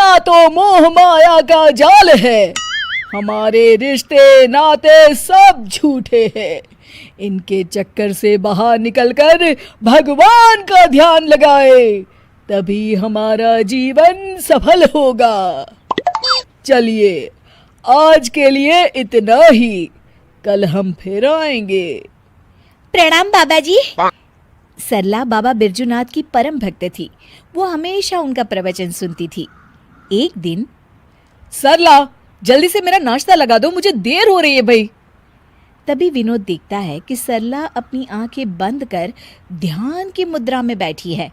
दुनिया तो मोह माया का जाल है। हमारे रिश्ते नाते सब झूठे हैं। इनके चक्कर से बाहर निकलकर भगवान का ध्यान लगाए, तभी हमारा जीवन सफल होगा। चलिए, आज के लिए इतना ही, कल हम फिर आएंगे। प्रणाम बाबा जी। सरला बाबा बिरजूनाथ की परम भक्त थी। वो हमेशा उनका प्रवचन सुनती थी। एक दिन, सरला, जल्दी से मेरा नाश्ता लगा दो, मुझे देर हो रही है भाई। तभी विनोद देखता है कि सरला अपनी आंखें बंद कर ध्यान की मुद्रा में बैठी है।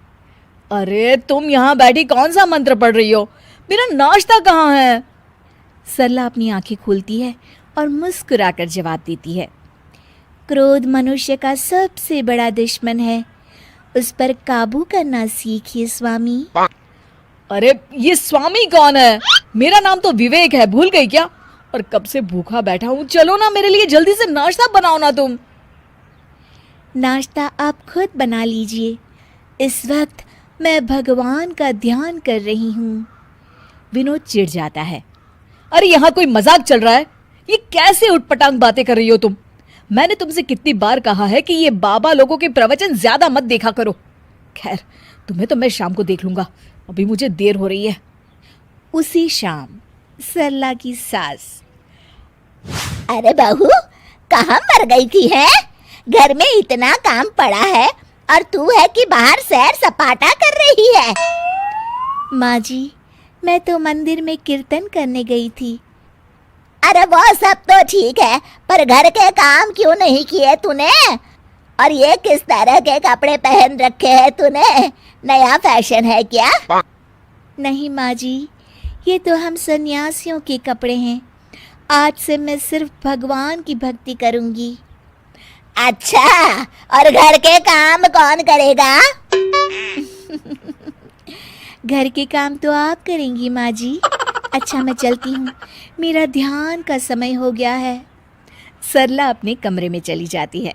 अरे तुम यहाँ बैठी कौन सा मंत्र पढ़ रही हो? मेरा नाश्ता कहाँ है? सरला अपनी आंखें खोलती है और मुस्कुराकर जवाब देती है, क्रोध मनुष्य का सबसे बड़ा दुश्मन है, उस पर काबू करना सीखिए स्वामी। अरे ये स्वामी कौन है? मेरा नाम तो विवेक है, भूल गई क्या? और कब से भूखा बैठा हूँ, चलो ना मेरे लिए जल्दी से नाश्ता बनाओ ना तुम। नाश्ता आप खुद बना लीजिए, इस वक्त मैं भगवान का ध्यान कर रही हूँ। विनोद चिढ़ जाता है। अरे यहाँ कोई मजाक चल रहा है? ये कैसे उटपटांग बातें कर रही हो तुम? मैंने तुमसे कितनी बार कहा है कि ये बाबा लोगों के प्रवचन ज्यादा मत देखा करो। खैर, तुम्हें तो मैं शाम को देख लूंगा, अभी मुझे देर हो रही है। उसी शाम सरला की सास, अरे बहू, कहाँ मर गई थी है? घर में इतना काम पड़ा है और तू है कि बाहर सैर सपाटा कर रही है। माँ जी, मैं तो मंदिर में कीर्तन करने गई थी। अरे वो सब तो ठीक है, पर घर के काम क्यों नहीं किए तूने? और ये किस तरह के कपड़े पहन रखे हैं तूने? नया फैशन है क्या? नहीं माँ जी, ये तो हम सन्यासियों के कपड़े हैं। आज से मैं सिर्फ भगवान की भक्ति करूंगी। अच्छा, और घर के काम कौन करेगा? घर के काम तो आप करेंगी माँ जी। अच्छा, मैं चलती हूँ, मेरा ध्यान का समय हो गया है। सरला अपने कमरे में चली जाती है।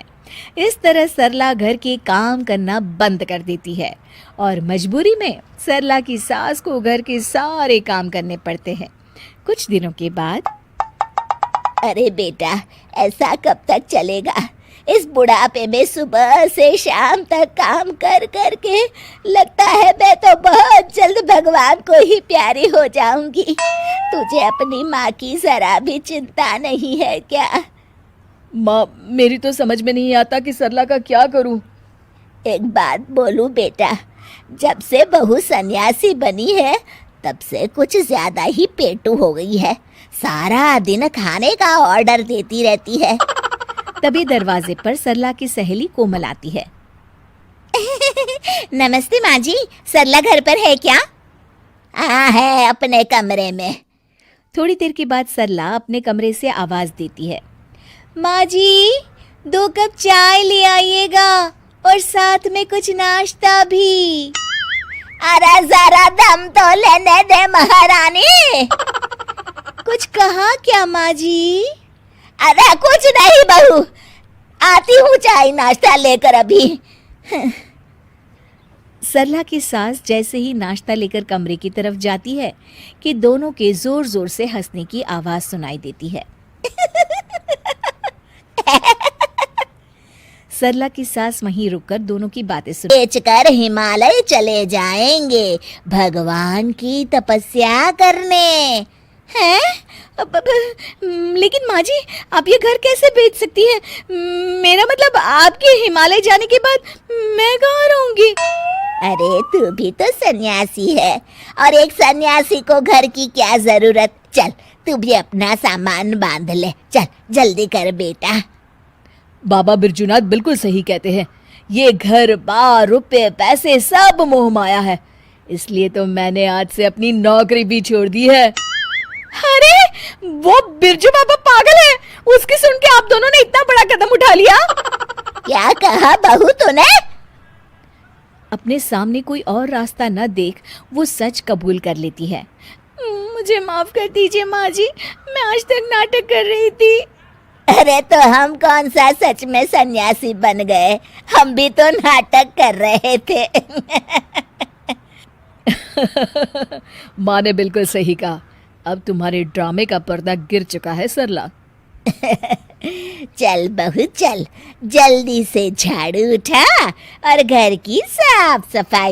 इस तरह सरला घर के काम करना बंद कर देती है और मजबूरी में सरला की सास को घर के सारे काम करने पड़ते हैं। कुछ दिनों के बाद, अरे बेटा, ऐसा कब तक चलेगा? इस बुढ़ापे में सुबह से शाम तक काम कर कर के लगता है मैं तो बहुत जल्द भगवान को ही प्यारी हो जाऊंगी। तुझे अपनी माँ की जरा भी चिंता नहीं है क्या? माँ, मेरी तो समझ में नहीं आता कि सरला का क्या करूं। एक बात बोलूं बेटा, जब से बहू सन्यासी बनी है तब से कुछ ज्यादा ही पेटू हो गई है। सारा दिन खाने का ऑर्डर देती रहती है। तभी दरवाजे पर सरला की सहेली कोमल आती है। नमस्ते माँ जी, सरला घर पर है क्या? हाँ है, अपने कमरे में। थोड़ी देर के बाद सरला अपने कमरे से आवाज देती है, माँ जी, 2 कप चाय ले आइएगा और साथ में कुछ नाश्ता भी। अरे जरा दम तो लेने दे महारानी। कुछ कहा क्या माँ जी? अरे कुछ नहीं बहू, आती हूँ चाय नाश्ता लेकर अभी। सरला की सास जैसे ही नाश्ता लेकर कमरे की तरफ जाती है कि दोनों के जोर जोर से हंसने की आवाज सुनाई देती है। सरला की सास वहीं रुककर दोनों की बातें सुन, बेचकर हिमालय चले जाएंगे भगवान की तपस्या करने। हैं? लेकिन माँ जी, आप ये घर कैसे बेच सकती हैं? मेरा मतलब, आपके हिमालय जाने के बाद मैं कहाँ रहूंगी? अरे तू भी तो सन्यासी है, और एक सन्यासी को घर की क्या जरूरत? चल, तू भी अपना सामान बांध ले, चल जल्दी कर बेटा। बाबा बिरजूनाथ बिल्कुल सही कहते हैं। ये घर बार रुपए पैसे सब मोह माया है, इसलिए तो मैंने आज से अपनी नौकरी भी छोड़ दी है। अरे वो बिरजू बाबा पागल है, उसकी सुन के आप दोनों ने इतना बड़ा कदम उठा लिया। क्या कहा बहू तूने? अपने सामने कोई और रास्ता न देख वो सच कबूल कर लेती है। मुझे माफ कर दीजिए माँ जी, मैं आज तक नाटक कर रही थी। अरे तो हम कौन सा सच में सन्यासी बन गए, हम भी तो नाटक कर रहे थे। माँ ने बिल्कुल सही कहा। अब तुम्हारे ड्रामे का पर्दा गिर चुका है सरला। चल बहू चल, जल्दी से झाड़ू उठा और घर की साफ सफाई